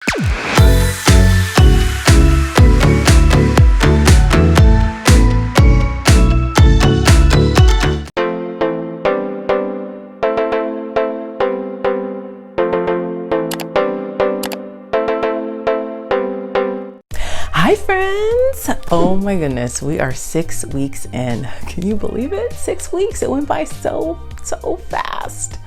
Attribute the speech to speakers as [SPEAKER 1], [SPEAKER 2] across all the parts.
[SPEAKER 1] Hi friends! Oh my goodness, we are 6 weeks in. Can you believe it? 6 weeks, it went by so fast.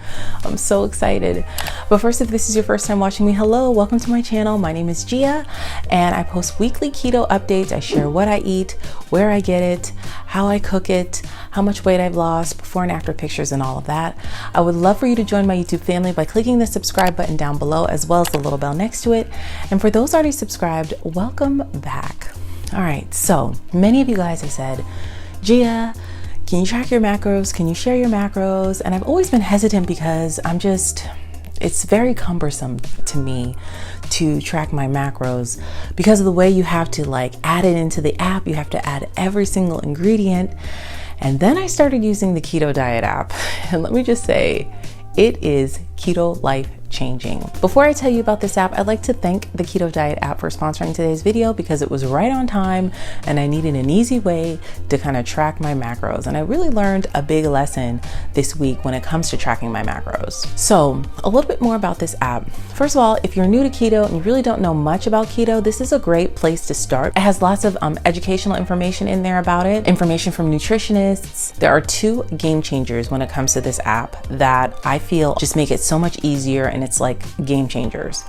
[SPEAKER 1] I'm so excited. But first, if this is your first time watching me, hello, welcome to my channel. My name is Gia and I post weekly keto updates. I share what I eat, where I get it, how I cook it, how much weight I've lost, before and after pictures and all of that. I would love for you to join my YouTube family by clicking the subscribe button down below as well as the little bell next to it. And for those already subscribed, welcome back. All right, so many of you guys have said, Gia, can you track your macros? Can you share your macros? And I've always been hesitant because it's very cumbersome to me to track my macros because of the way you have to like add it into the app. You have to add every single ingredient. And then I started using the Keto Diet app. And let me just say, it is keto life changing. Before I tell you about this app, I'd like to thank the Keto Diet app for sponsoring today's video because it was right on time and I needed an easy way to kind of track my macros. And I really learned a big lesson this week when it comes to tracking my macros. So a little bit more about this app. First of all, if you're new to keto and you really don't know much about keto, this is a great place to start. It has lots of educational information in there about it, information from nutritionists. There are 2 game changers when it comes to this app that I feel just make it so much easier, and it's like game changers.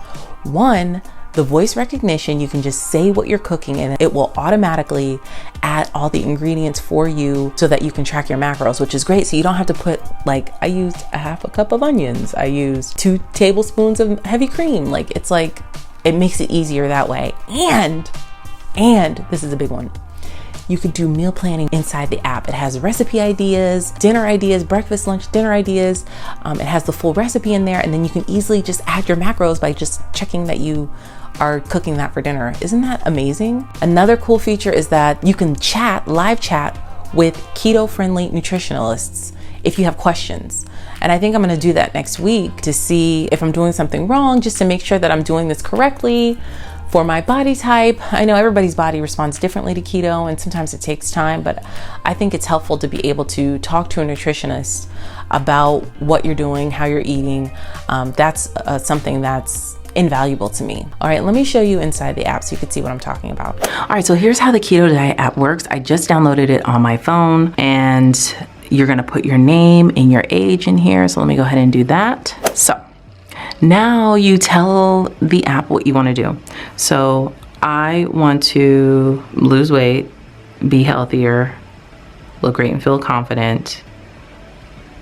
[SPEAKER 1] One, the voice recognition. You can just say what you're cooking and it will automatically add all the ingredients for you so that you can track your macros, which is great. So you don't have to put like, I used a half a cup of onions. I used 2 tablespoons of heavy cream. Like, it's like, it makes it easier that way. And this is a big one. You could do meal planning inside the app. It has recipe ideas, dinner ideas, breakfast, lunch, dinner ideas. It has the full recipe in there, and then you can easily just add your macros by just checking that you are cooking that for dinner. Isn't that amazing? Another cool feature is that you can live chat with keto-friendly nutritionalists if you have questions. And I think I'm gonna do that next week to see if I'm doing something wrong, just to make sure that I'm doing this correctly. For my body type, I know everybody's body responds differently to keto and sometimes it takes time, but I think it's helpful to be able to talk to a nutritionist about what you're doing, how you're eating. That's something that's invaluable to me. All right, let me show you inside the app so you can see what I'm talking about. All right, so here's how the Keto Diet app works. I just downloaded it on my phone and you're gonna put your name and your age in here. So let me go ahead and do that. So now you tell the app what you want to do. So I want to lose weight, be healthier, look great and feel confident,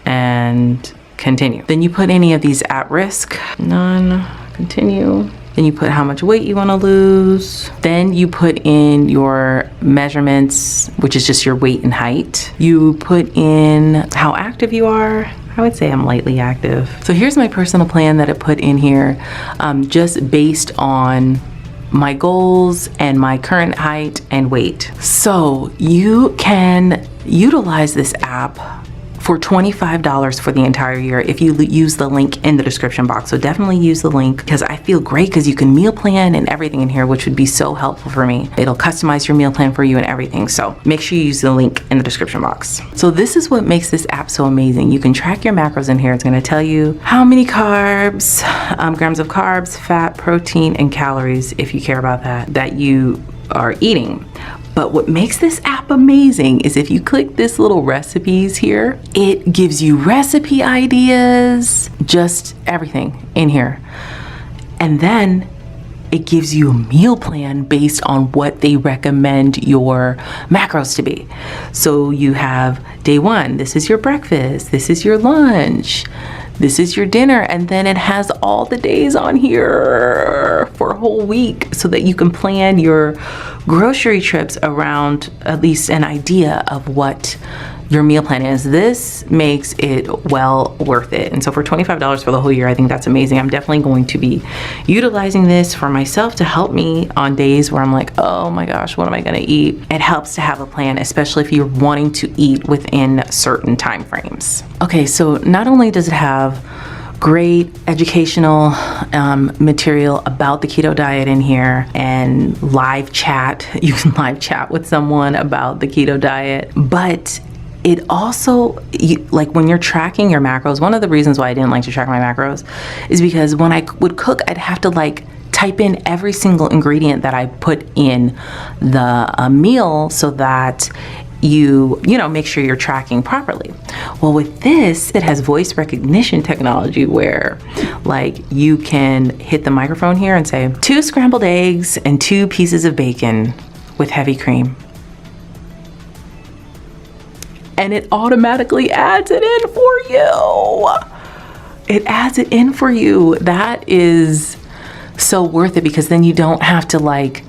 [SPEAKER 1] and continue. Then you put any of these at risk, none, continue. Then you put how much weight you want to lose. Then you put in your measurements, which is just your weight and height. You put in how active you are. I would say I'm lightly active. So here's my personal plan that I put in here, just based on my goals and my current height and weight. So you can utilize this app for $25 for the entire year if you use the link in the description box. So definitely use the link because I feel great because you can meal plan and everything in here, which would be so helpful for me. It'll customize your meal plan for you and everything. So make sure you use the link in the description box. So this is what makes this app so amazing. You can track your macros in here. It's gonna tell you how many carbs, grams of carbs, fat, protein, and calories, if you care about that you are eating. But what makes this app amazing is if you click this little recipes here, it gives you recipe ideas, just everything in here. And then it gives you a meal plan based on what they recommend your macros to be. So you have day 1, this is your breakfast, this is your lunch, this is your dinner, and then it has all the days on here for a whole week so that you can plan your grocery trips around at least an idea of what your meal plan is. This makes it well worth it. And so for $25 for the whole year, I think that's amazing. I'm definitely going to be utilizing this for myself to help me on days where I'm like, oh my gosh, what am I gonna eat? It helps to have a plan, especially if you're wanting to eat within certain time frames. Okay, so not only does it have great educational material about the keto diet in here, and live chat. You can live chat with someone about the keto diet. But it also, like when you're tracking your macros, one of the reasons why I didn't like to track my macros is because when I would cook, I'd have to like type in every single ingredient that I put in the meal so that you know, make sure you're tracking properly. Well, with this, it has voice recognition technology where like you can hit the microphone here and say 2 scrambled eggs and 2 pieces of bacon with heavy cream. And it automatically adds it in for you. It adds it in for you. That is so worth it, because then you don't have to like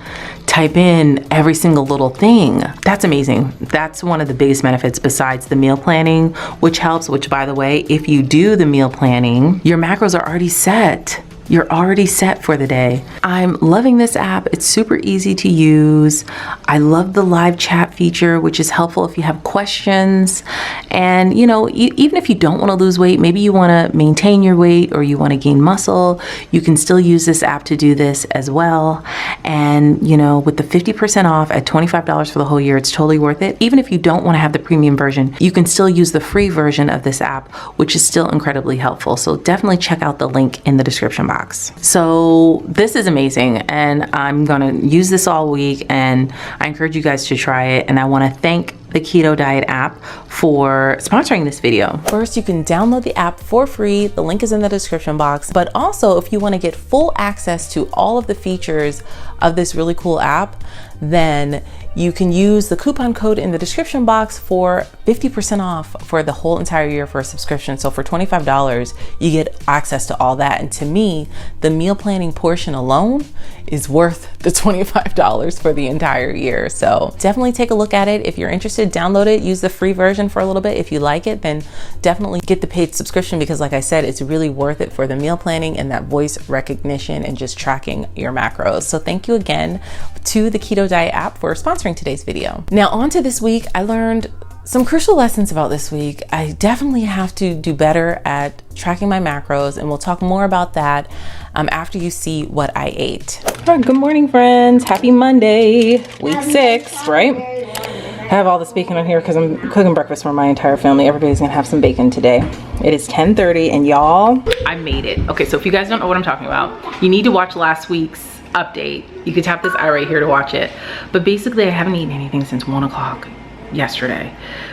[SPEAKER 1] type in every single little thing. That's amazing. That's one of the biggest benefits besides the meal planning, which helps, which by the way, if you do the meal planning, your macros are already set. You're already set for the day. I'm loving this app. It's super easy to use. I love the live chat feature, which is helpful if you have questions. And you know, even if you don't want to lose weight, maybe you want to maintain your weight or you want to gain muscle, you can still use this app to do this as well. And you know, with the 50% off at $25 for the whole year, it's totally worth it. Even if you don't want to have the premium version, you can still use the free version of this app, which is still incredibly helpful. So definitely check out the link in the description box. So this is amazing, and I'm gonna use this all week, and I encourage you guys to try it. And I want to thank the Keto Diet app for sponsoring this video. First, you can download the app for free. The link is in the description box. But also, if you want to get full access to all of the features of this really cool app, then you can use the coupon code in the description box for 50% off for the whole entire year for a subscription. So for $25, you get access to all that. And to me, the meal planning portion alone is worth the $25 for the entire year. So definitely take a look at it. If you're interested, download it, use the free version for a little bit. If you like it, then definitely get the paid subscription, because like I said, it's really worth it for the meal planning and that voice recognition and just tracking your macros. So thank you again to the Keto Diet app for sponsoring today's video. Now on to this week. I learned some crucial lessons about this week. I definitely have to do better at tracking my macros, and we'll talk more about that after you see what I ate. All right, good morning, friends. Happy Monday, week 6, right? I have all this bacon on here because I'm cooking breakfast for my entire family. Everybody's gonna have some bacon today. It is 10:30, and y'all, I made it. Okay, so if you guys don't know what I'm talking about, you need to watch last week's update. You can tap this eye right here to watch it. But basically, I haven't eaten anything since 1 o'clock yesterday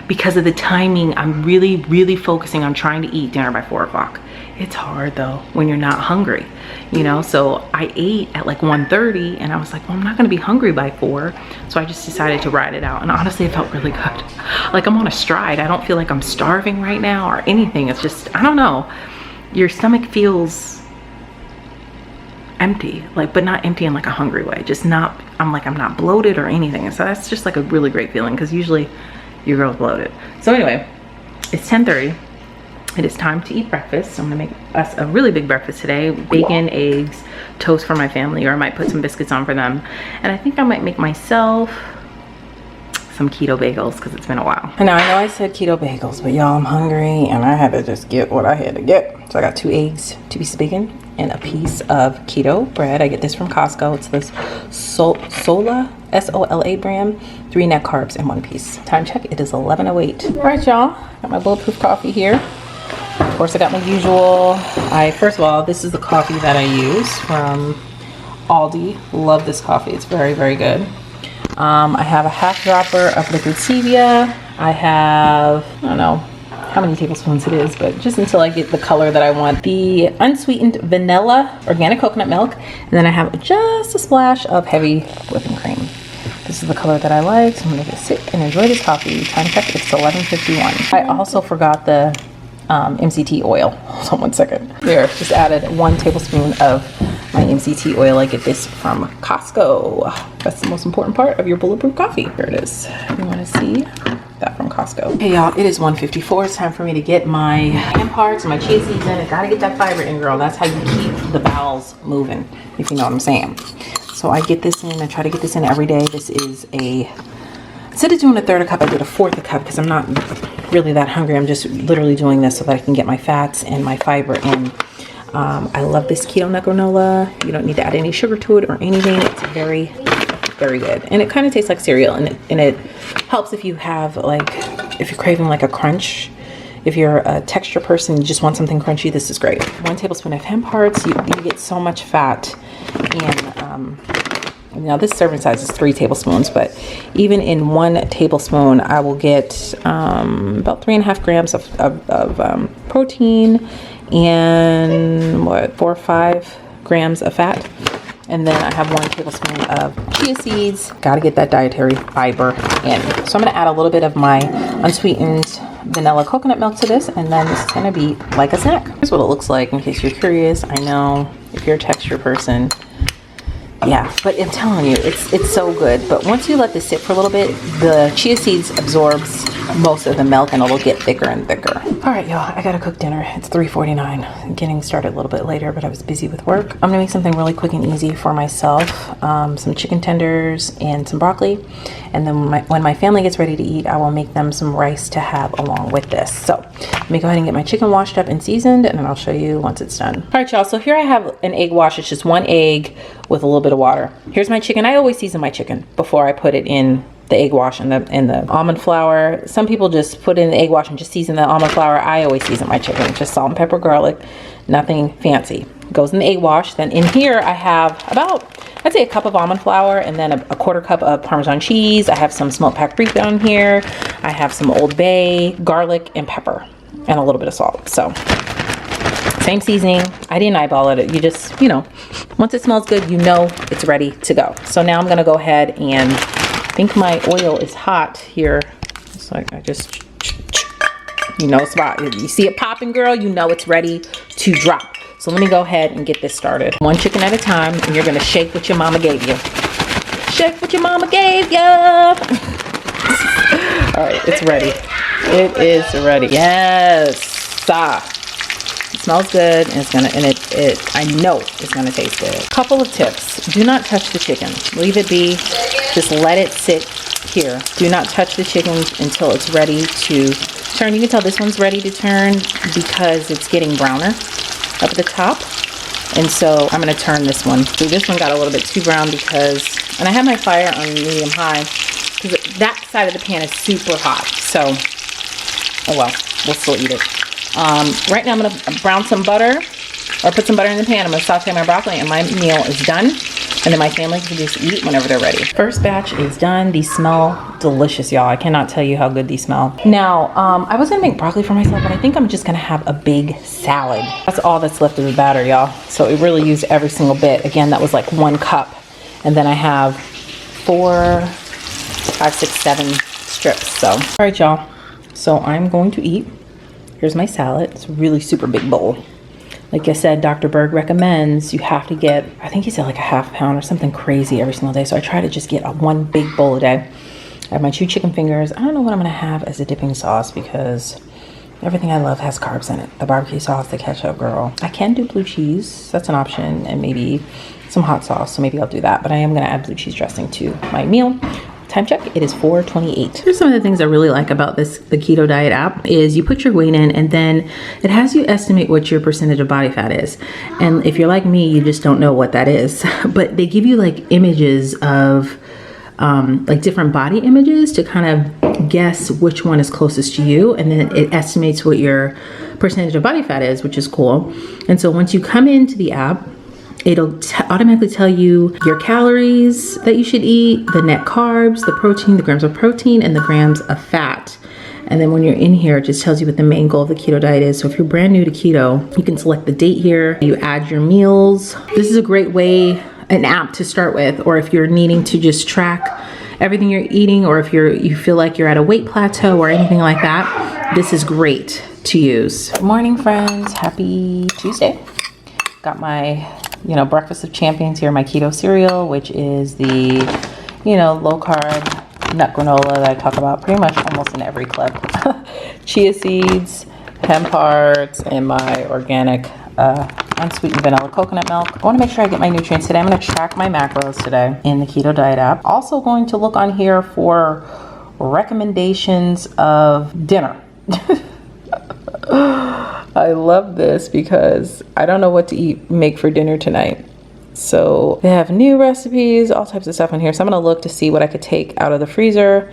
[SPEAKER 1] because of the timing. I'm really focusing on trying to eat dinner by 4 o'clock. It's hard though when you're not hungry, you know. So I ate at like 1:30, and I was like, well, I'm not gonna be hungry by 4, so I just decided to ride it out. And honestly, it felt really good. Like I'm on a stride. I don't feel like I'm starving right now or anything. It's just, I don't know, your stomach feels empty, like, but not empty in like a hungry way, just not, I'm not bloated or anything. And so that's just like a really great feeling, because usually your girl's bloated. So anyway, it's 10:30. It is time to eat breakfast. So I'm gonna make us a really big breakfast today. Bacon, eggs, toast for my family, or I might put some biscuits on for them. And I think I might make myself some keto bagels, because it's been a while. And now I know I said keto bagels, but y'all, I'm hungry and I had to just get what I had to get. So I got 2 eggs, 2 pieces of bacon, and a piece of keto bread. I get this from Costco. It's this Sola, S-O-L-A brand, 3 net carbs in 1 piece. Time check, it is 11:08. All right, y'all, got my bulletproof coffee here. Of course, I got my usual. First of all, this is the coffee that I use from Aldi. Love this coffee, it's very good. I have a half dropper of liquid stevia. I have, I don't know how many tablespoons it is, but just until I get the color that I want. The unsweetened vanilla organic coconut milk, and then I have just a splash of heavy whipping cream. This is the color that I like, so I'm gonna just sit and enjoy this coffee. Time check, it's 11:51. I also forgot the MCT oil. Hold on 1 second. There, just added 1 tablespoon of my MCT oil. I get this from Costco. That's the most important part of your bulletproof coffee. Here it is. You wanna see that from Costco. Hey y'all, it is 1:54. It's time for me to get my ham parts and my chia seeds in. I gotta get that fiber in, girl. That's how you keep the bowels moving, if you know what I'm saying. So I get this in, I try to get this in every day. This is instead of doing a 1/3 cup, I did a 1/4 cup because I'm not really that hungry. I'm just literally doing this so that I can get my fats and my fiber in I love this keto nut granola. You don't need to add any sugar to it or anything. It's very, very good. And it kind of tastes like cereal, and it helps if you have like, if you're craving like a crunch. If you're a texture person, you just want something crunchy, this is great. 1 tablespoon of hemp hearts, you get so much fat. And now this serving size is 3 tablespoons, but even in 1 tablespoon, I will get about 3.5 grams of protein and what, 4 or 5 grams of fat. And then I have 1 tablespoon of chia seeds. Gotta get that dietary fiber in. So I'm gonna add a little bit of my unsweetened vanilla coconut milk to this, and then this is gonna be like a snack. Here's what it looks like in case you're curious. I know if you're a texture person, yeah, but I'm telling you, it's so good. But once you let this sit for a little bit, the chia seeds absorbs most of the milk and it'll get thicker and thicker. All right, y'all, I gotta cook dinner. It's 3:49. Getting started a little bit later, but I was busy with work. I'm gonna make something really quick and easy for myself. Some chicken tenders and some broccoli. And then when my family gets ready to eat, I will make them some rice to have along with this. So let me go ahead and get my chicken washed up and seasoned, and then I'll show you once it's done. All right, y'all, so here I have an egg wash. It's just 1 egg with a little bit of water. Here's my chicken. I always season my chicken before I put it in the egg wash and the almond flour. Some people just put in the egg wash and just season the almond flour. I always season my chicken, just salt and pepper, garlic, nothing fancy. Goes in the egg wash. Then in here I have about, I'd say, a cup of almond flour, and then a 1/4 cup of Parmesan cheese. I have some smoked paprika on here. I have some Old Bay, garlic, and pepper, and a little bit of salt. So same seasoning. I didn't eyeball it. You just, once it smells good, you know it's ready to go. So now I'm gonna go ahead and, I think my oil is hot here. It's like I just, it's about, you see it popping, girl, you know it's ready to drop. So let me go ahead and get this started. 1 chicken at a time, and you're gonna shake what your mama gave you. Shake what your mama gave you. All right, it's ready. It is ready. Yes. It smells good, and it's gonna, I know it's gonna taste good. Couple of tips: do not touch the chicken. Leave it be. Just let it sit here. Do not touch the chicken until it's ready to turn. You can tell this one's ready to turn because it's getting browner up at the top. And so I'm gonna turn this one. See, this one got a little bit too brown because, and I have my fire on medium high because that side of the pan is super hot. So, oh well, we'll still eat it. Right now I'm gonna brown some butter, or put some butter in the pan. I'm gonna saute my broccoli, and my meal is done. And then my family can just eat whenever they're ready. First batch is done. These smell delicious, y'all. I cannot tell you how good these smell. Now, I was gonna make broccoli for myself, but I think I'm just gonna have a big salad. That's all that's left of the batter, y'all. So it really used every single bit. Again, that was like 1 cup. And then I have 4, 5, 6, 7 strips. So, all right, y'all. So I'm going to eat. Here's my salad. It's a really super big bowl. Like I said, Dr. Berg recommends you have to get, I think he said like a ½ pound or something crazy every single day. So I try to just get 1 big bowl a day. I have my 2 chicken fingers. I don't know what I'm gonna have as a dipping sauce because everything I love has carbs in it. The barbecue sauce, the ketchup, girl. I can do blue cheese, that's an option, and maybe some hot sauce. So maybe I'll do that, but I am gonna add blue cheese dressing to my meal. Time check, it is 4:28. Here's some of the things I really like about the Keto Diet app is you put your weight in, and then it has you estimate what your percentage of body fat is. And if you're like me, you just don't know what that is. But they give you like images of like different body images to kind of guess which one is closest to you. And then it estimates what your percentage of body fat is, which is cool. And so once you come into the app, it'll automatically tell you your calories that you should eat, the net carbs, the protein, the grams of protein, and the grams of fat. And then when you're in here, it just tells you what the main goal of the keto diet is. So if you're brand new to keto, you can select the date here. You add your meals. This is a great way, an app to start with, or if you're needing to just track everything you're eating, or if you feel like you're at a weight plateau or anything like that, this is great to use. Good morning, friends. Happy Tuesday. Got my breakfast of champions here, my keto cereal, which is the, low carb nut granola that I talk about pretty much almost in every clip. Chia seeds, hemp hearts, and my organic unsweetened vanilla coconut milk. I want to make sure I get my nutrients today. I'm going to track my macros today in the Keto Diet app. Also going to look on here for recommendations of dinner. I love this because I don't know what to make for dinner tonight. So they have new recipes, all types of stuff in here. So I'm gonna look to see what I could take out of the freezer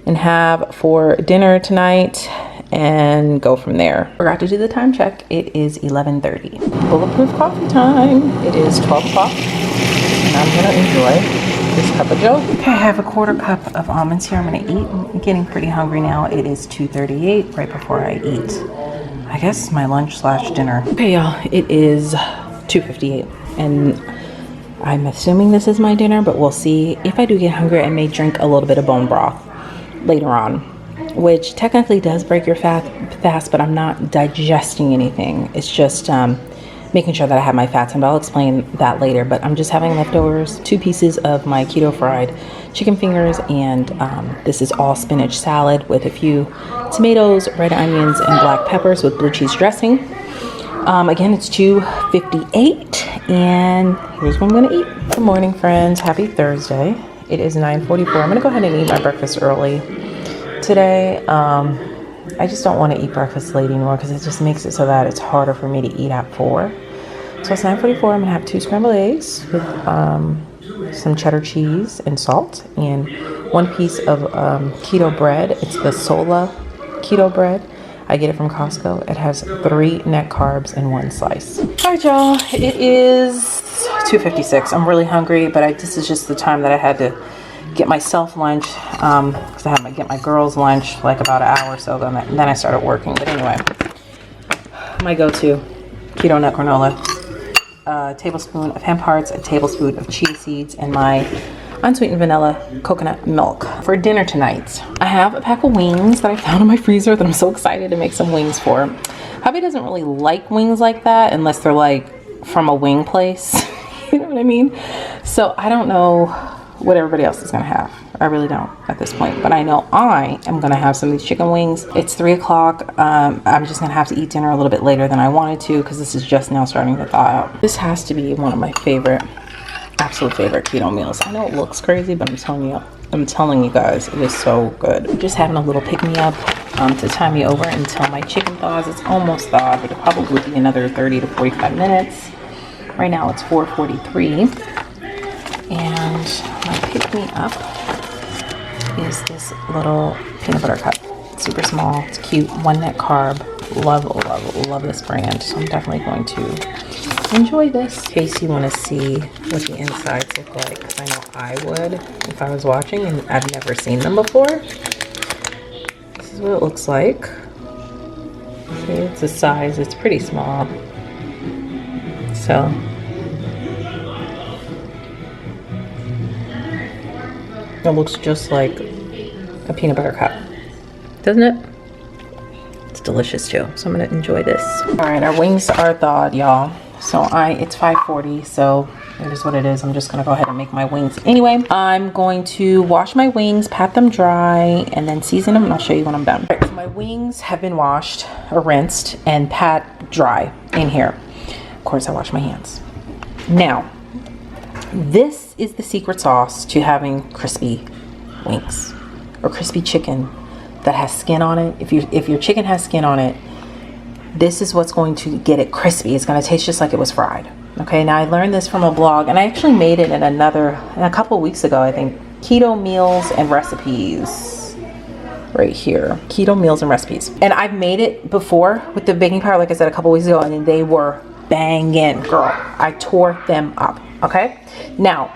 [SPEAKER 1] and have for dinner tonight and go from there. Forgot to do the time check. It is 11:30. Bulletproof coffee time. It is 12 o'clock and I'm gonna enjoy this cup of joe. Okay, I have a quarter cup of almonds here I'm gonna eat. I'm getting pretty hungry now. It is 2:38 right before I eat, I guess, my lunch slash dinner. Okay, y'all, it is 2:58 and I'm assuming this is my dinner, but we'll see. If I do get hungry, I may drink a little bit of bone broth later on, which technically does break your fast, but I'm not digesting anything. It's just making sure that I have my fats, and I'll explain that later. But I'm just having leftovers, 2 pieces of my keto fried chicken fingers, and this is all spinach salad with a few tomatoes, red onions, and black peppers with blue cheese dressing. Again, it's 2:58 and here's what I'm gonna eat. Good morning, friends. Happy Thursday. It is 9:44. I'm gonna go ahead and eat my breakfast early today. I just don't want to eat breakfast late anymore because it just makes it so that it's harder for me to eat at 4. So it's 9:44. I'm gonna have 2 scrambled eggs with some cheddar cheese and salt and 1 piece of keto bread. It's the Sola keto bread. I get it from Costco. It has 3 net carbs and 1 slice. All right, y'all. It is 2:56. I'm really hungry, but this is just the time that I had to get myself lunch because I had to get my girls lunch like about an hour or so ago, and then I started working. But anyway, my go-to keto nut granola, a tablespoon of hemp hearts, a tablespoon of chia seeds, and my unsweetened vanilla coconut milk. For dinner tonight, I have a pack of wings that I found in my freezer that I'm so excited to make some wings for. Hubby doesn't really like wings like that unless they're like from a wing place. You know what I mean? So I don't know what everybody else is gonna have. I really don't at this point, but I know I am gonna have some of these chicken wings. It's 3 o'clock. I'm just gonna have to eat dinner a little bit later than I wanted to because this is just now starting to thaw out. This has to be one of my absolute favorite keto meals. I know it looks crazy, but I'm telling you guys, it is so good. I'm just having a little pick-me-up to tie me over until my chicken thaws. It's almost thawed, but it'll probably be another 30 to 45 minutes. Right now it's 4:43. And my pick-me-up is this little peanut butter cup. It's super small, it's cute, 1 net carb. Love this brand. So I'm definitely going to enjoy this. In case you want to see what the insides look like, because I know I would if I was watching and I've never seen them before. This is what it looks like. See, it's the size, it's pretty small. So it looks just like a peanut butter cup, doesn't it? It's delicious too, so I'm gonna enjoy this. All right, our wings are thawed, y'all. So it's 5:40, so it is what it is. I'm just gonna go ahead and make my wings. Anyway, I'm going to wash my wings, pat them dry, and then season them, and I'll show you when I'm done. All right, so my wings have been washed or rinsed and pat dry in here. Of course, I wash my hands. Now, this is the secret sauce to having crispy wings or crispy chicken that has skin on it. If your chicken has skin on it, this is what's going to get it crispy. It's going to taste just like it was fried. Okay, now I learned this from a blog, and I actually made it in a couple weeks ago, I think. Keto meals and recipes. Right here, keto meals and recipes. And I've made it before with the baking powder, like I said, a couple weeks ago, and they were banging, girl. I tore them up. Okay, now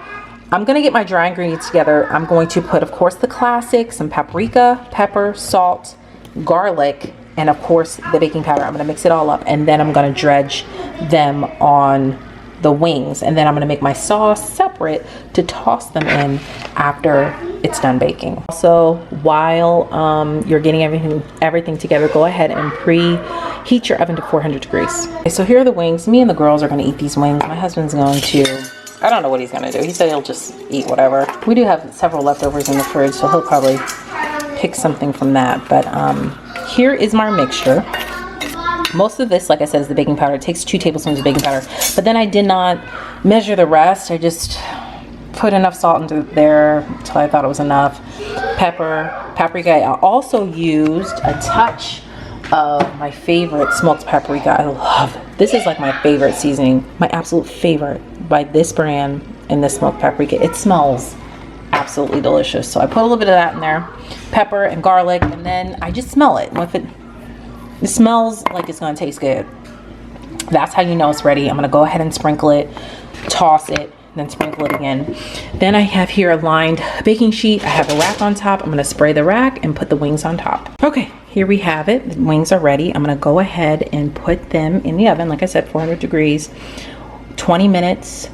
[SPEAKER 1] I'm gonna get my dry ingredients together. I'm going to put, of course, the classics, some paprika, pepper, salt, garlic, and of course the baking powder. I'm gonna mix it all up, and then I'm gonna dredge them on the wings, and then I'm gonna make my sauce separate to toss them in after it's done baking. Also, while you're getting everything together, go ahead and preheat your oven to 400 degrees. Okay, so here are the wings. Me and the girls are gonna eat these wings. My husband's going to, I don't know what he's gonna do. He said he'll just eat whatever. We do have several leftovers in the fridge, so he'll probably pick something from that. But here is my mixture. Most of this, like I said, is the baking powder. It takes 2 tablespoons of baking powder, but then I did not measure the rest. I just put enough salt into there until I thought it was enough. Pepper, paprika. I also used a touch of my favorite smoked paprika. I love this. Is like my favorite seasoning, my absolute favorite by this brand, and this smoked paprika. It smells absolutely delicious. So I put a little bit of that in there, pepper and garlic, and then I just smell it. If it smells like it's gonna taste good, that's how you know it's ready. I'm gonna go ahead and sprinkle it, toss it, then sprinkle it again. Then I have here a lined baking sheet. I have a rack on top. I'm gonna spray the rack and put the wings on top. Okay, here we have it. The wings are ready. I'm gonna go ahead and put them in the oven, like I said, 400 degrees, 20 minutes,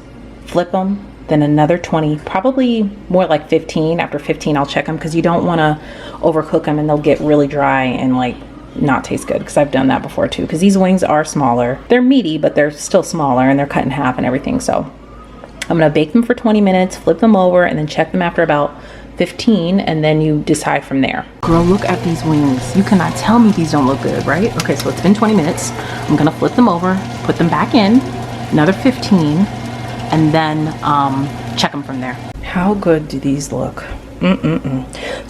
[SPEAKER 1] flip them, then another 20, probably more like 15. After 15, I'll check them because you don't wanna overcook them and they'll get really dry and like not taste good, because I've done that before too, because these wings are smaller. They're meaty, but they're still smaller and they're cut in half and everything. So I'm gonna bake them for 20 minutes, flip them over, and then check them after about 15, and then you decide from there. Girl, look at these wings. You cannot tell me these don't look good, right? Okay, so it's been 20 minutes. I'm gonna flip them over, put them back in, another 15, and then check them from there. How good do these look? So I'm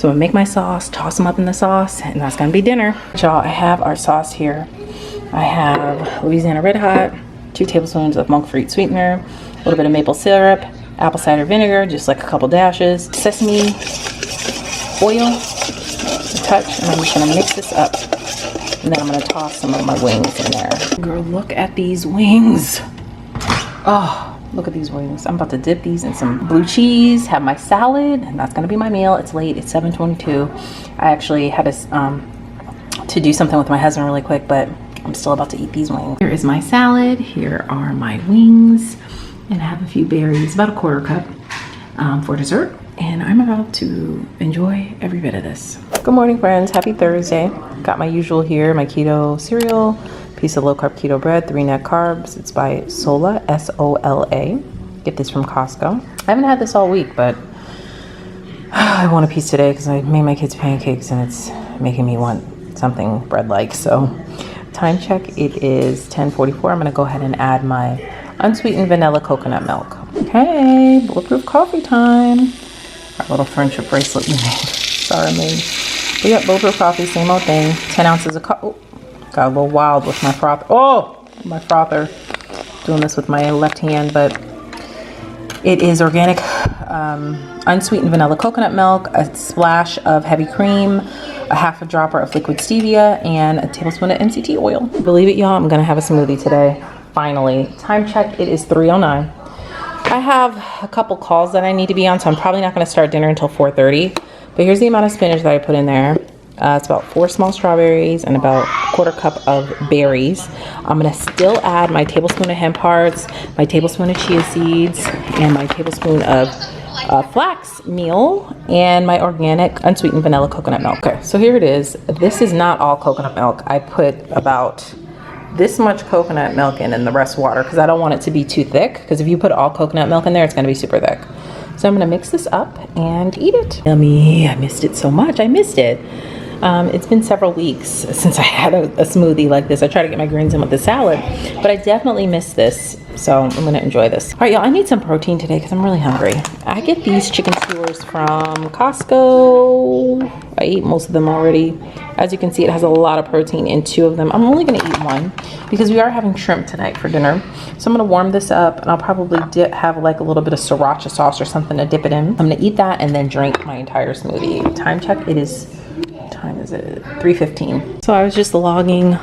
[SPEAKER 1] gonna make my sauce, toss them up in the sauce, and that's gonna be dinner. Y'all, I have our sauce here. I have Louisiana Red Hot, 2 tablespoons of monk fruit sweetener, a little bit of maple syrup, apple cider vinegar, just like a couple dashes, sesame oil, a touch, and I'm just gonna mix this up. And then I'm gonna toss some of my wings in there. Girl, look at these wings. Oh, look at these wings. I'm about to dip these in some blue cheese, have my salad, and that's gonna be my meal. It's late, it's 7:22. I actually had to do something with my husband really quick, but I'm still about to eat these wings. Here is my salad, here are my wings, and I have a few berries, about a quarter cup for dessert. And I'm about to enjoy every bit of this. Good morning, friends, happy Thursday. Got my usual here, my keto cereal, piece of low carb keto bread, 3 net carbs. It's by Sola, S-O-L-A. Get this from Costco. I haven't had this all week, but I want a piece today because I made my kids pancakes and it's making me want something bread-like. So time check, it is 10:44. I'm gonna go ahead and add my unsweetened vanilla coconut milk. Okay, bulletproof coffee time. Our little friendship bracelet we made. Zara made. But yeah, bulletproof coffee, same old thing. 10 ounces of coffee. Oh, got a little wild with my froth. Oh, my frother. Doing this with my left hand, but it is organic, unsweetened vanilla coconut milk, a splash of heavy cream, a half a dropper of liquid stevia, and a tablespoon of MCT oil. Believe it, y'all, I'm gonna have a smoothie today. Finally. Time check, it is 3:09. I have a couple calls that I need to be on, so I'm probably not gonna start dinner until 4:30. But here's the amount of spinach that I put in there. It's about 4 small strawberries and about a quarter cup of berries. I'm gonna still add my tablespoon of hemp hearts, my tablespoon of chia seeds, and my tablespoon of flax meal, and my organic unsweetened vanilla coconut milk. Okay, so here it is. This is not all coconut milk. I put about this much coconut milk in and the rest water because I don't want it to be too thick, because if you put all coconut milk in there, it's gonna be super thick. So I'm gonna mix this up and eat it. Yummy, I missed it so much, I missed it. It's been several weeks since I had a smoothie like this. I try to get my greens in with the salad, but I definitely missed this. So I'm gonna enjoy this. All right, y'all, I need some protein today because I'm really hungry. I get these chicken skewers from Costco. I ate most of them already. As you can see, it has a lot of protein in 2 of them. I'm only gonna eat 1 because we are having shrimp tonight for dinner. So I'm gonna warm this up and I'll probably have like a little bit of sriracha sauce or something to dip it in. I'm gonna eat that and then drink my entire smoothie. Time check, it is, what time is it? 3:15. So I was just logging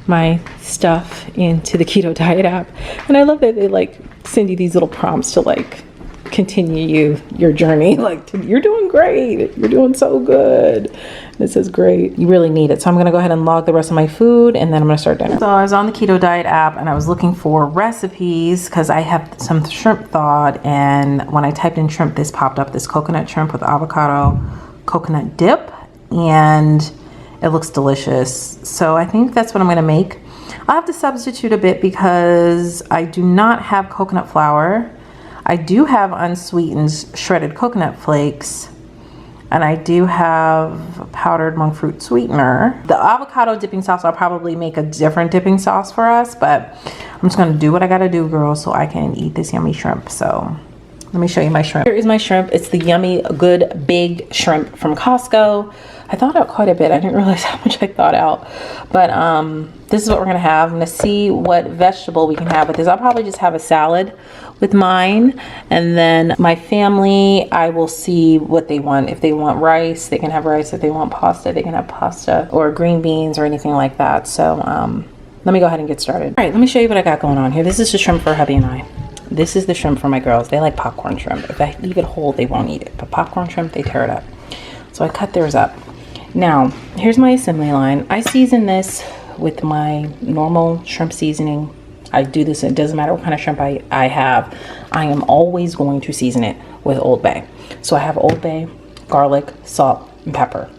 [SPEAKER 1] my stuff into the Keto Diet app, and I love that they like send you these little prompts to like continue your journey. Like, you're doing great, you're doing so good. And it says great, you really need it. So I'm gonna go ahead and log the rest of my food, and then I'm gonna start dinner. So I was on the Keto Diet app and I was looking for recipes because I have some shrimp thawed, and when I typed in shrimp, this popped up, this coconut shrimp with avocado coconut dip, and it looks delicious. So I think that's what I'm gonna make. I'll have to substitute a bit because I do not have coconut flour. I do have unsweetened shredded coconut flakes, and I do have powdered monk fruit sweetener. The avocado dipping sauce, I'll probably make a different dipping sauce for us, but I'm just gonna do what I gotta do, girl, so I can eat this yummy shrimp. So Let me show you my shrimp. Here is my shrimp. It's the yummy, good, big shrimp from Costco. I thawed out quite a bit. I didn't realize how much I thawed out. But this is what we're gonna have. I'm gonna see what vegetable we can have with this. I'll probably just have a salad with mine. And then my family, I will see what they want. If they want rice, they can have rice. If they want pasta, they can have pasta, or green beans or anything like that. So let me go ahead and get started. All right, let me show you what I got going on here. This is the shrimp for hubby and I. This is the shrimp for my girls. They like popcorn shrimp. If I leave it whole, they won't eat it. But popcorn shrimp, they tear it up. So I cut theirs up. Now, here's my assembly line. I season this with my normal shrimp seasoning. I do this, it doesn't matter what kind of shrimp I have. I am always going to season it with Old Bay. So I have Old Bay, garlic, salt, and pepper.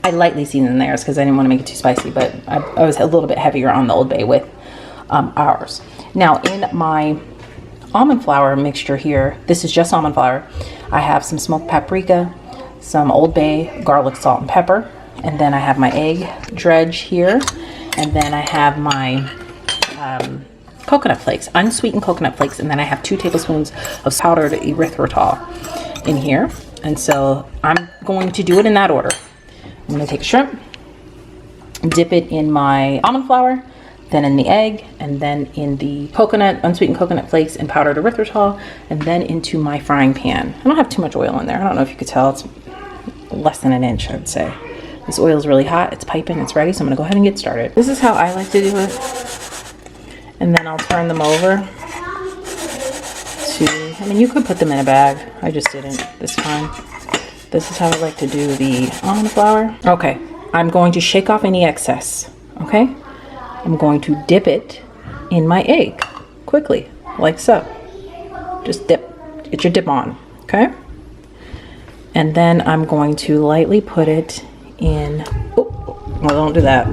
[SPEAKER 1] I lightly season theirs because I didn't want to make it too spicy, but I was a little bit heavier on the Old Bay with ours. Now, in my almond flour mixture here, this is just almond flour. I have some smoked paprika, some Old Bay, garlic, salt, and pepper. And then I have my egg dredge here. And then I have my coconut flakes, unsweetened coconut flakes. And then I have 2 tablespoons of powdered erythritol in here. And so I'm going to do it in that order. I'm gonna take a shrimp, dip it in my almond flour, then in the egg, and then in the coconut, unsweetened coconut flakes and powdered erythritol, and then into my frying pan. I don't have too much oil in there. I don't know if you could tell, it's less than an inch, I would say. This oil is really hot, it's piping, it's ready, so I'm gonna go ahead and get started. This is how I like to do it. And then I'll turn them over to, I mean, you could put them in a bag. I just didn't this time. This is how I like to do the almond flour. Okay, I'm going to shake off any excess, okay? I'm going to dip it in my egg quickly, like so. Just dip, get your dip on, okay? And then I'm going to lightly put it in, oh, well, don't do that.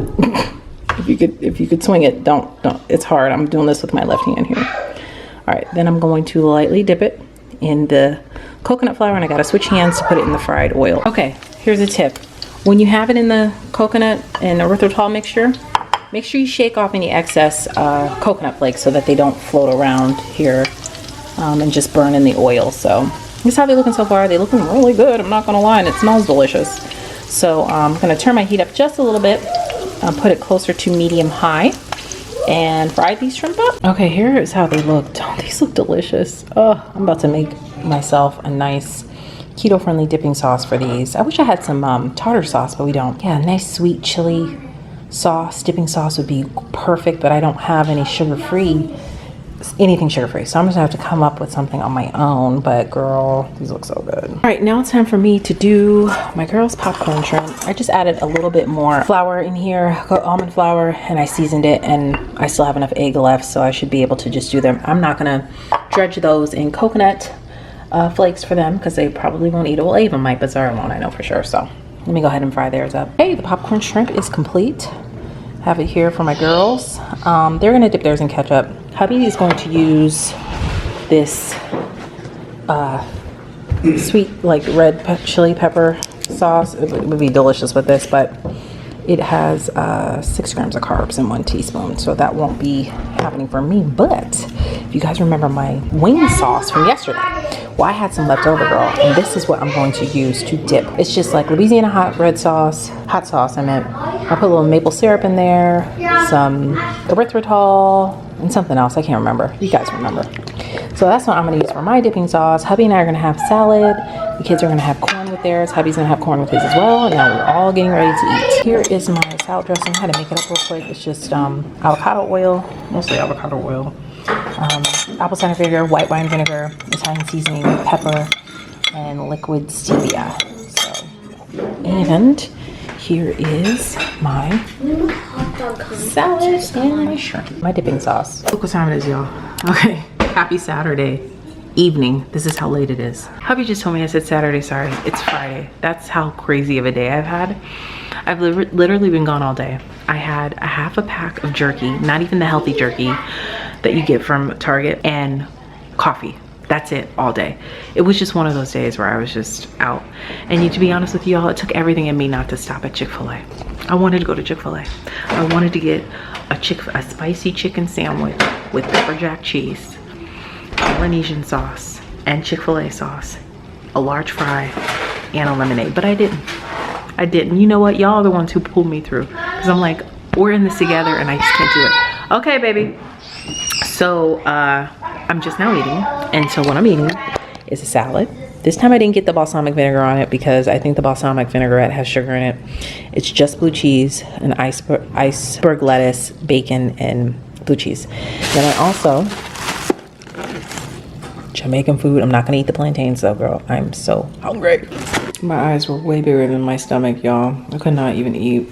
[SPEAKER 1] if you could swing it, don't, it's hard. I'm doing this with my left hand here. All right, then I'm going to lightly dip it in the coconut flour, and I gotta switch hands to put it in the fried oil. Okay, here's a tip. When you have it in the coconut and erythritol mixture, make sure you shake off any excess coconut flakes so that they don't float around here and just burn in the oil. So this is how they're looking so far. They're looking really good, I'm not gonna lie, and it smells delicious. So I'm gonna turn my heat up just a little bit, put it closer to medium high, and fry these shrimp up. Okay, here is how they look. Oh, these look delicious. Oh, I'm about to make myself a nice keto-friendly dipping sauce for these. I wish I had some tartar sauce, but we don't. Yeah, nice sweet chili sauce, dipping sauce would be perfect, but I don't have any sugar-free, anything sugar-free. So I'm just gonna have to come up with something on my own, but girl, these look so good. All right, now it's time for me to do my girls' popcorn shrimp. I just added a little bit more flour in here, almond flour, and I seasoned it, and I still have enough egg left, so I should be able to just do them. I'm not gonna dredge those in coconut flakes for them because they probably won't eat it. Well, Ava might, but Zara won't, I know for sure. So let me go ahead and fry theirs up. Okay, the popcorn shrimp is complete. Have it here for my girls. They're gonna dip theirs in ketchup. Hubby is going to use this sweet, like red chili pepper sauce. It would be delicious with this, but it has 6 grams of carbs in 1 teaspoon, so that won't be happening for me. But if you guys remember my wing sauce from yesterday, well, I had some left over, girl, and this is what I'm going to use to dip. It's just like Louisiana hot sauce, I meant. I put a little maple syrup in there, some erythritol, and something else, I can't remember. You guys remember. So that's what I'm gonna use for my dipping sauce. Hubby and I are gonna have salad. The kids are gonna have corn with theirs. Hubby's gonna have corn with his as well. And now we're all getting ready to eat. Here is my salad dressing. I had to make it up real quick. It's just avocado oil, mostly avocado oil. Apple cider vinegar, white wine vinegar, Italian seasoning, pepper, and liquid stevia. So, and here is my salad and my shrimp. My dipping sauce. Look what time it is, y'all. Okay, happy Saturday evening. This is how late it is. Hubby just told me I said Saturday, sorry. It's Friday. That's how crazy of a day I've had. I've literally been gone all day. I had a half a pack of jerky, not even the healthy jerky that you get from Target, and coffee. That's it all day. It was just one of those days where I was just out. And to be honest with y'all, it took everything in me not to stop at Chick-fil-A. I wanted to go to Chick-fil-A. I wanted to get a spicy chicken sandwich with pepper jack cheese, Polynesian sauce, and Chick-fil-A sauce, a large fry, and a lemonade. But I didn't. You know what? Y'all are the ones who pulled me through. Because I'm like, we're in this together and I just can't do it. Okay, baby. So I'm just now eating. And so what I'm eating is a salad. This time I didn't get the balsamic vinegar on it because I think the balsamic vinaigrette has sugar in it. It's just blue cheese, an iceberg lettuce, bacon, and blue cheese. Then I also, Jamaican food. I'm not gonna eat the plantains though, girl. I'm so hungry. My eyes were way bigger than my stomach, y'all. I could not even eat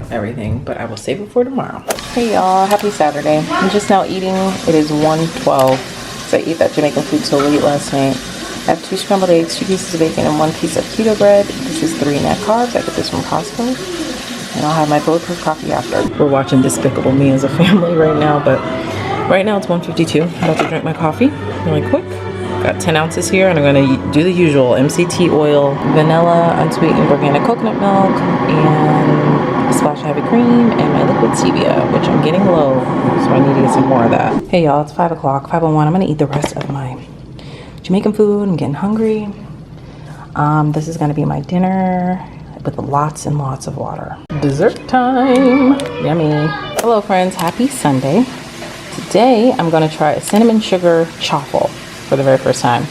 [SPEAKER 1] everything, but I will save it for tomorrow. Hey y'all, happy Saturday. I'm just now eating. It is 1:12. So I ate that Jamaican food so late last night. I have 2 scrambled eggs, 2 pieces of bacon, and 1 piece of keto bread. This is 3 net carbs. I get this from Costco. And I'll have my bulletproof coffee after. We're watching Despicable Me as a family right now, but right now it's 1:52. I'm about to drink my coffee really quick. Got 10 ounces here, and I'm gonna do the usual MCT oil, vanilla, unsweetened organic coconut milk, and a splash of heavy cream, and my liquid stevia, which I'm getting low, so I need to get some more of that. Hey y'all, it's 5 o'clock, 5:01. I'm gonna eat the rest of my Jamaican food. I'm getting hungry. This is gonna be my dinner with lots and lots of water. Dessert time, yummy. Hello friends, happy Sunday. Today I'm gonna try a cinnamon sugar chaffle for the very first time.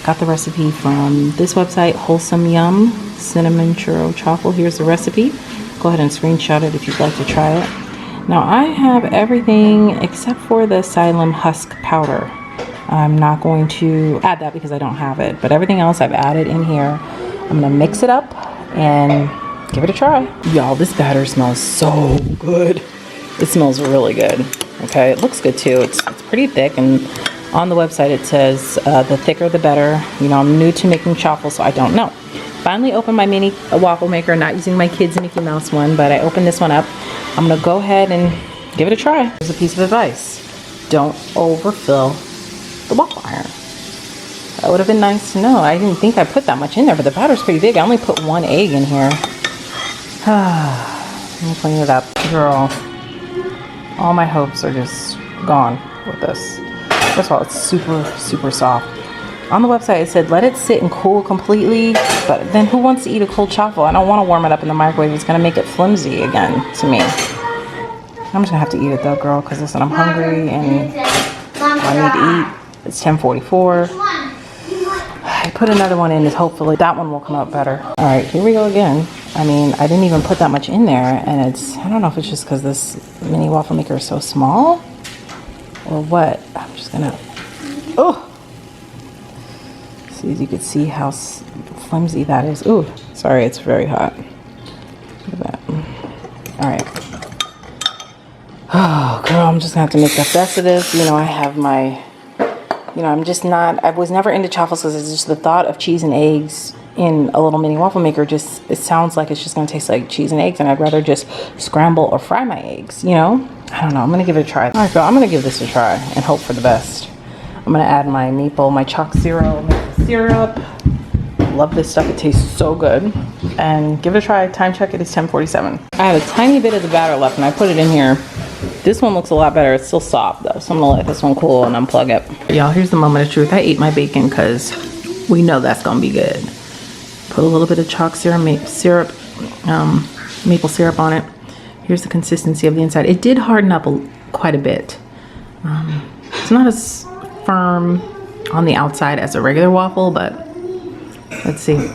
[SPEAKER 1] Got the recipe from this website, Wholesome Yum Cinnamon Churro Chaffle. Here's the recipe. Go ahead and screenshot it if you'd like to try it. Now I have everything except for the psyllium husk powder. I'm not going to add that because I don't have it, but everything else I've added in here. I'm gonna mix it up and give it a try. Y'all, this batter smells so good. It smells really good. Okay, it looks good too. It's pretty thick, and on the website it says the thicker the better. You know, I'm new to making chaffle, so I don't know. Finally opened my mini waffle maker, not using my kids' Mickey Mouse one, but I opened this one up. I'm gonna go ahead and give it a try. Here's a piece of advice. Don't overfill the waffle iron. That would have been nice to know. I didn't think I put that much in there, but the batter's pretty big. I only put 1 egg in here. Let me clean it up. Girl, all my hopes are just gone with this. First of all, it's super, super soft. On the website, it said let it sit and cool completely, but then who wants to eat a cold chaffle? I don't want to warm it up in the microwave. It's gonna make it flimsy again to me. I'm just gonna have to eat it though, girl, because listen, I'm hungry and I need to eat. It's 10:44. I put another one in, hopefully that one will come out better. All right, here we go again. I mean, I didn't even put that much in there, and I don't know if it's just because this mini waffle maker is so small or what. I'm just gonna, see if you could see how flimsy that is. Ooh, sorry, it's very hot. Look at that. All right. Oh, girl, I'm just gonna have to make the best of this. You know, I have my, you know, I was never into chaffles because it's just the thought of cheese and eggs in a little mini waffle maker it sounds like it's just gonna taste like cheese and eggs, and I'd rather just scramble or fry my eggs, you know? I don't know, I'm gonna give it a try. All right, girl, I'm gonna give this a try and hope for the best. I'm gonna add my my chalk zero maple syrup. Love this stuff, it tastes so good. And give it a try. Time check, it is 10:47. I have a tiny bit of the batter left and I put it in here. This one looks a lot better. It's still soft though, so I'm gonna let this one cool and unplug it. Y'all, here's the moment of truth. I ate my bacon because we know that's gonna be good. Put a little bit of chalk syrup, maple syrup on it. Here's the consistency of the inside. It did harden up quite a bit. It's not as firm on the outside as a regular waffle, but let's see.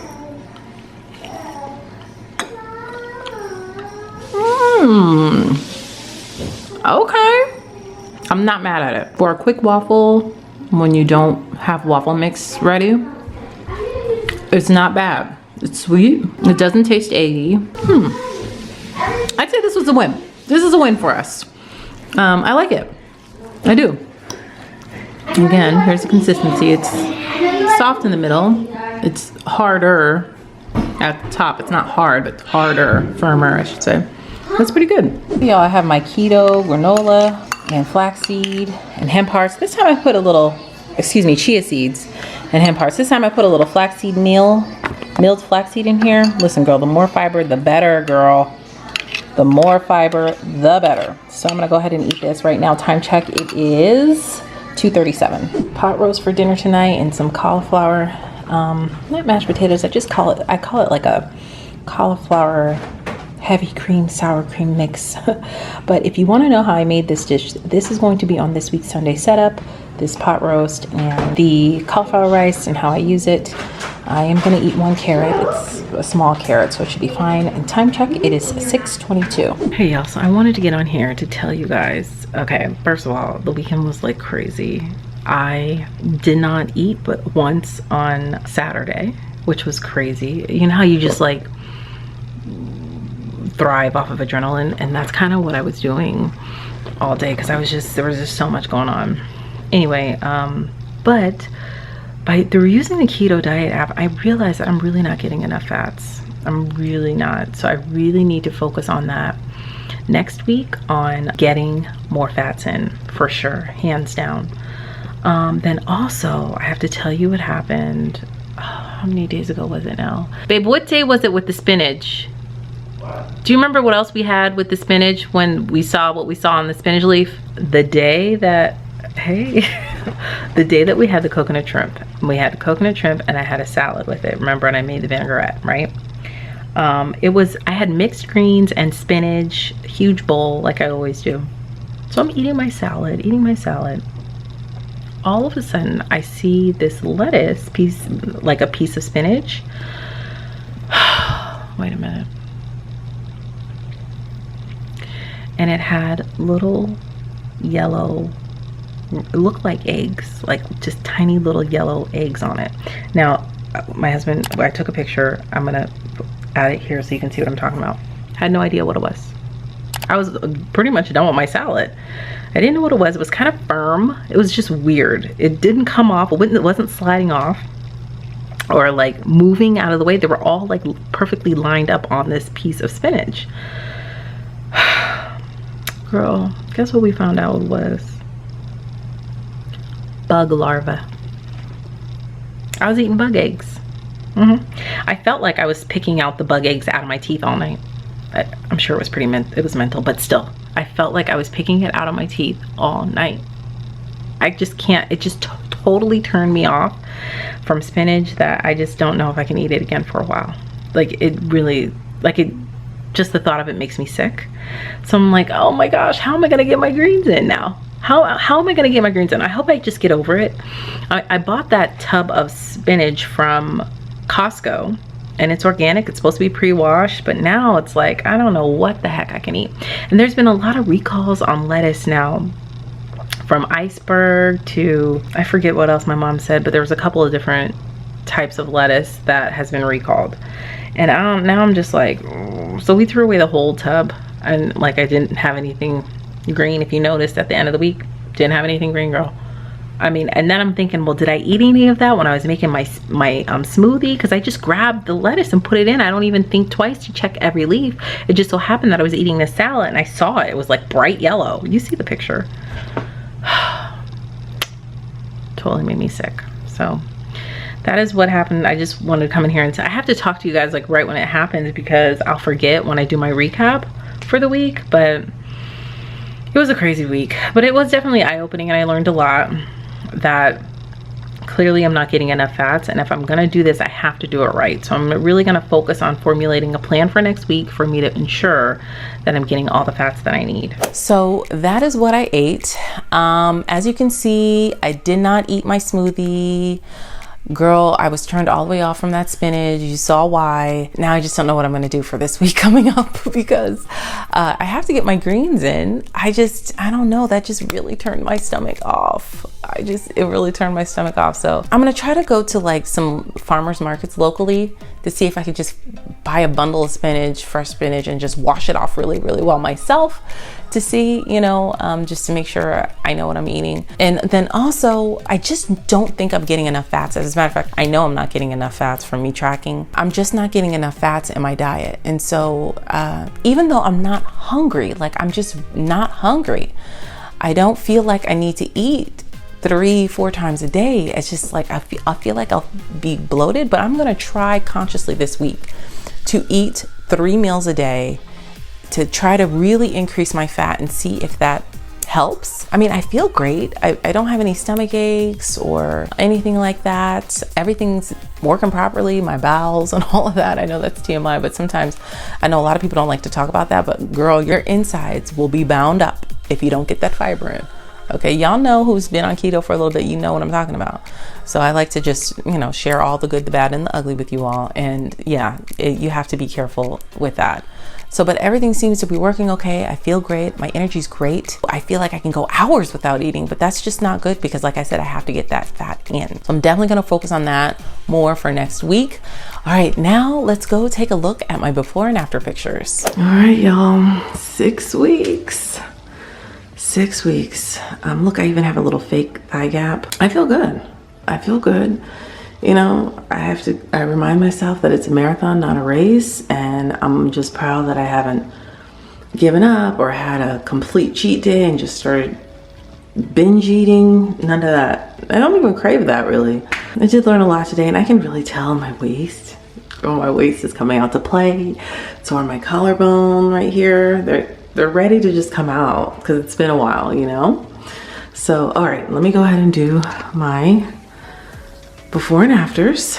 [SPEAKER 1] Okay. I'm not mad at it. For a quick waffle, when you don't have waffle mix ready, it's not bad. It's sweet. It doesn't taste eggy. I'd say this was a win. This is a win for us. I like it. I do. Again, here's the consistency. It's soft in the middle. It's harder at the top. It's not hard, but harder, firmer, I should say. That's pretty good. Y'all, I have my keto, granola, and flaxseed, and hemp hearts. This time I put a little, chia seeds and hemp hearts. This time I put a little flaxseed milled flaxseed in here. Listen, girl, the more fiber, the better, girl. The more fiber, the better. So I'm gonna go ahead and eat this right now. Time check, it is $2.37. Pot roast for dinner tonight and some cauliflower, not mashed potatoes. I call it like a cauliflower heavy cream sour cream mix. But if you want to know how I made this dish, this is going to be on this week's Sunday setup. This pot roast and the cauliflower rice and how I use it. I am going to eat 1 carrot. It's a small carrot, so it should be fine. And time check, it is 6:22. Hey y'all, so I wanted to get on here to tell you guys, okay, first of all, the weekend was like crazy. I did not eat but once on Saturday, which was crazy. You know how you just like thrive off of adrenaline, and that's kind of what I was doing all day because there was just so much going on. Anyway, but through using the keto diet app, I realized that I'm really not getting enough fats. I'm really not. So I really need to focus on that next week, on getting more fats in for sure, hands down. Then also I have to tell you what happened. How many days ago was it now? Babe, what day was it with the spinach? Do you remember what else we had with the spinach when we saw what we saw on the spinach leaf? The day that, hey, the day that we had the coconut shrimp. We had coconut shrimp and I had a salad with it, remember? And I made the vinaigrette, right? I had mixed greens and spinach, huge bowl like I always do. So I'm eating my salad. All of a sudden I see this lettuce piece, like a piece of spinach. Wait a minute. And it had little yellow, it looked like eggs, like just tiny little yellow eggs on it. Now, my husband, I took a picture. I'm gonna add it here so you can see what I'm talking about. Had no idea what it was. I was pretty much done with my salad. I didn't know what it was. It was kind of firm. It was just weird. It didn't come off. It wasn't sliding off or like moving out of the way. They were all like perfectly lined up on this piece of spinach. Girl, guess what we found out it was? Bug larva. I was eating bug eggs. I felt like I was picking out the bug eggs out of my teeth all night. I'm sure it was it was mental, but still, I felt like I was picking it out of my teeth all night. I just can't, it just totally turned me off from spinach that I just don't know if I can eat it again for a while. Like it really, just the thought of it makes me sick. So I'm like, oh my gosh, how am I gonna get my greens in now? How am I gonna get my greens in? I hope I just get over it. I bought that tub of spinach from Costco and it's organic. It's supposed to be pre-washed, but now it's like, I don't know what the heck I can eat. And there's been a lot of recalls on lettuce now, from iceberg to, I forget what else my mom said, but there was a couple of different types of lettuce that has been recalled. And now I'm just like, so we threw away the whole tub, and like I didn't have anything green. If you noticed at the end of the week, didn't have anything green, girl. I mean, and then I'm thinking, well, did I eat any of that when I was making my smoothie? Because I just grabbed the lettuce and put it in. I don't even think twice to check every leaf. It just so happened that I was eating this salad and I saw it. It was like bright yellow. You see the picture. Totally made me sick. So that is what happened. I just wanted to come in here and say, I have to talk to you guys like right when it happens, because I'll forget when I do my recap for the week. But it was a crazy week, but it was definitely eye-opening, and I learned a lot that clearly I'm not getting enough fats, and if I'm gonna do this, I have to do it right. So I'm really gonna focus on formulating a plan for next week for me to ensure that I'm getting all the fats that I need. So that is what I ate. As you can see, I did not eat my smoothie. Girl, I was turned all the way off from that spinach. You saw why. Now I just don't know what I'm going to do for this week coming up, because I have to get my greens in. I don't know. That just really turned my stomach off. It really turned my stomach off. So I'm going to try to go to like some farmers markets locally to see if I could just buy a bundle of spinach, fresh spinach, and just wash it off really, really well myself to see, just to make sure I know what I'm eating. And then also, I just don't think I'm getting enough fats. As a matter of fact, I know I'm not getting enough fats from me tracking. I'm just not getting enough fats in my diet. And so even though I'm not hungry, like I'm just not hungry, I don't feel like I need to eat 3-4 times a day. It's just like I feel like I'll be bloated, but I'm gonna try consciously this week to eat 3 meals a day to try to really increase my fat and see if that helps. I mean, I feel great. I don't have any stomach aches or anything like that. Everything's working properly, my bowels and all of that. I know that's TMI, but sometimes I know a lot of people don't like to talk about that, but girl, your insides will be bound up if you don't get that fiber in. Okay, y'all know who's been on keto for a little bit, you know what I'm talking about. So I like to just, you know, share all the good, the bad, and the ugly with you all. And yeah, you have to be careful with that. So, but everything seems to be working okay. I feel great. My energy's great. I feel like I can go hours without eating, but that's just not good because like I said, I have to get that fat in. So I'm definitely going to focus on that more for next week. All right, now let's go take a look at my before and after pictures. All right, y'all, 6 weeks. 6 weeks. Look, I even have a little fake thigh gap. I feel good. I feel good. You know, I remind myself that it's a marathon, not a race. And I'm just proud that I haven't given up or had a complete cheat day and just started binge eating. None of that. I don't even crave that really. I did learn a lot today and I can really tell my waist. Oh, my waist is coming out to play. So on my collarbone right here, they're ready to just come out because it's been a while, you know? So, all right, let me go ahead and do my before and afters.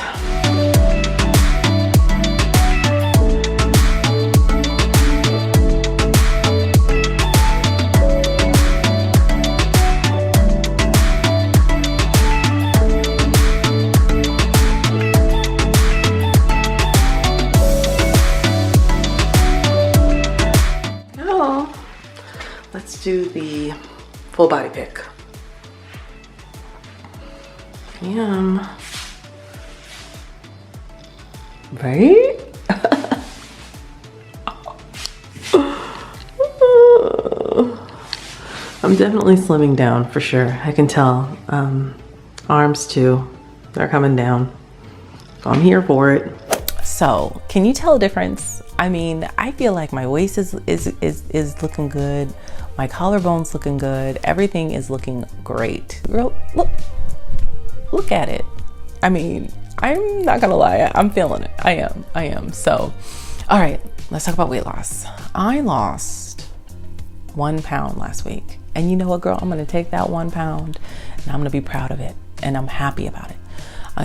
[SPEAKER 1] Now, let's do the full body pic. Yum. Right? I'm definitely slimming down for sure. I can tell. Arms too. They're coming down. So I'm here for it. So, can you tell a difference? I mean, I feel like my waist is looking good. My collarbone's looking good. Everything is looking great. Girl, look at it. I mean, I'm not gonna lie, I'm feeling it. I am. So, all right, let's talk about weight loss. I lost 1 pound last week. And you know what, girl? I'm gonna take that 1 pound and I'm gonna be proud of it. And I'm happy about it.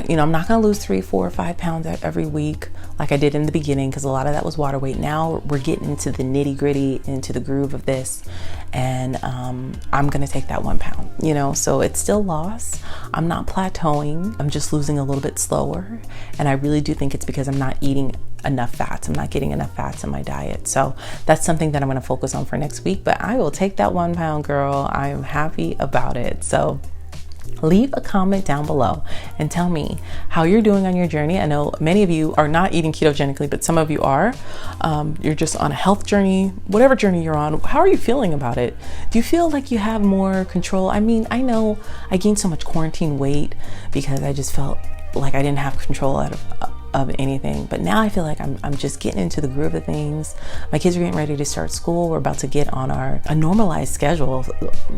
[SPEAKER 1] You know, I'm not gonna lose 3, 4, 5 pounds every week like I did in the beginning because a lot of that was water weight. Now we're getting into the nitty gritty, into the groove of this. And I'm gonna take that 1 pound, you know, so it's still loss. I'm not plateauing. I'm just losing a little bit slower. And I really do think it's because I'm not eating enough fats. I'm not getting enough fats in my diet. So that's something that I'm gonna focus on for next week, but I will take that 1 pound, girl. I am happy about it. So leave a comment down below and tell me how you're doing on your journey. I know many of you are not eating ketogenically, but some of you are. You're just on a health journey, whatever journey you're on. How are you feeling about it? Do you feel like you have more control? I mean, I know I gained so much quarantine weight because I just felt like I didn't have control of anything, but now I feel like I'm just getting into the groove of things. My kids are getting ready to start school. We're about to get on a normalized schedule,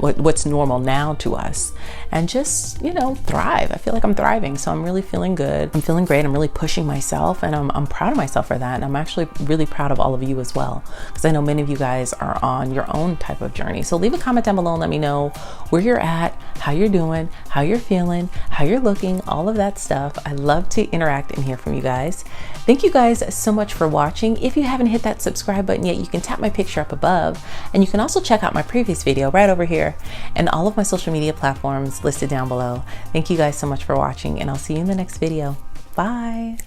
[SPEAKER 1] what's normal now to us, and just, you know, thrive. I feel like I'm thriving, so I'm really feeling good. I'm feeling great. I'm really pushing myself, and I'm proud of myself for that. And I'm actually really proud of all of you as well, because I know many of you guys are on your own type of journey. So leave a comment down below and let me know where you're at, how you're doing, how you're feeling, how you're looking, all of that stuff. I love to interact and hear from you guys. Thank you guys so much for watching. If you haven't hit that subscribe button yet, you can tap my picture up above, and you can also check out my previous video right over here and all of my social media platforms listed down below. Thank you guys so much for watching, and I'll see you in the next video. Bye.